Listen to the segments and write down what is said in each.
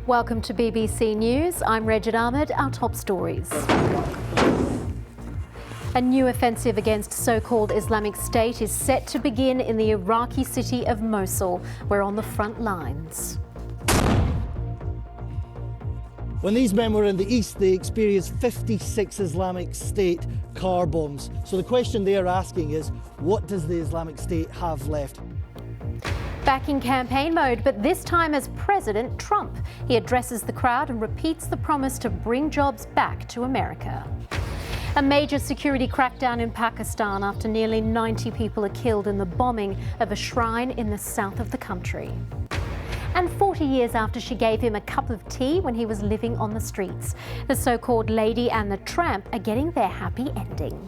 Welcome to BBC News. I'm Regid Ahmed. Our top stories. A new offensive against so-called Islamic State is set to begin in the Iraqi city of Mosul. We're on the front lines. When these men were in the east, they experienced 56 Islamic State car bombs. So the question they are asking is, what does the Islamic State have left? Back in campaign mode, but this time as President Trump. He addresses the crowd and repeats the promise to bring jobs back to America. A major security crackdown in Pakistan after nearly 90 people are killed in the bombing of a shrine in the south of the country. And 40 years after she gave him a cup of tea when he was living on the streets, the so-called Lady and the Tramp are getting their happy ending.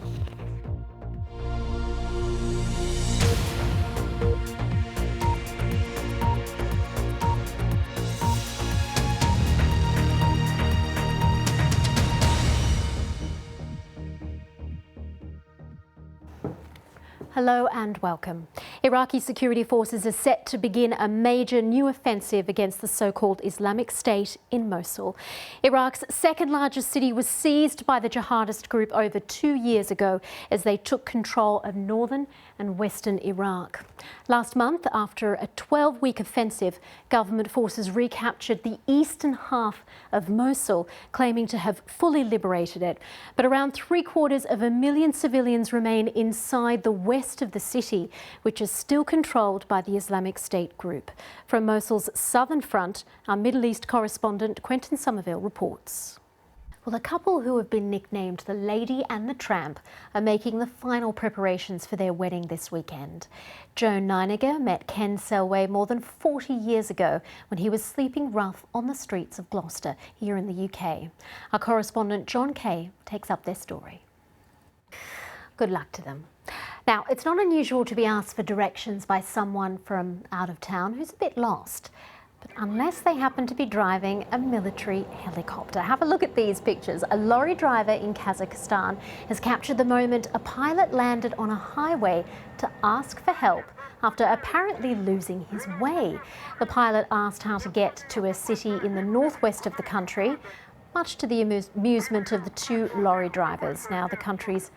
Hello and welcome. Iraqi security forces are set to begin a major new offensive against the so-called Islamic State in Mosul. Iraq's second largest city was seized by the jihadist group over 2 years ago as they took control of northern and western Iraq. Last month, after a 12-week offensive, government forces recaptured the eastern half of Mosul, claiming to have fully liberated it. But around 750,000 civilians remain inside the west of the city, which is still controlled by the Islamic State group. From Mosul's southern front, our Middle East correspondent Quentin Somerville reports. Well, the couple who have been nicknamed the Lady and the Tramp are making the final preparations for their wedding this weekend. Joan Neiniger met Ken Selway more than 40 years ago when he was sleeping rough on the streets of Gloucester here in the UK. Our correspondent John Kay takes up their story. Good luck to them. Now, it's not unusual to be asked for directions by someone from out of town who's a bit lost. But unless they happen to be driving a military helicopter. Have a look at these pictures. A lorry driver in Kazakhstan has captured the moment a pilot landed on a highway to ask for help after apparently losing his way. The pilot asked how to get to a city in the northwest of the country, much to the amusement of the two lorry drivers. Now, the country's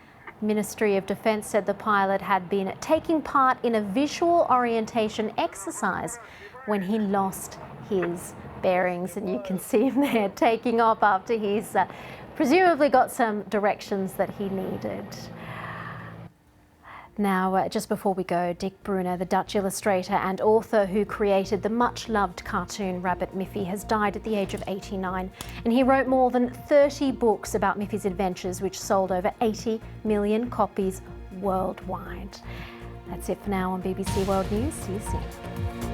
Ministry of Defence said the pilot had been taking part in a visual orientation exercise when he lost his bearings, and you can see him there taking off after he's presumably got some directions that he needed. Now, just before we go, Dick Brunner, the Dutch illustrator and author who created the much-loved cartoon Rabbit Miffy, has died at the age of 89, and he wrote more than 30 books about Miffy's adventures, which sold over 80 million copies worldwide. That's it for now on BBC World News. See you soon.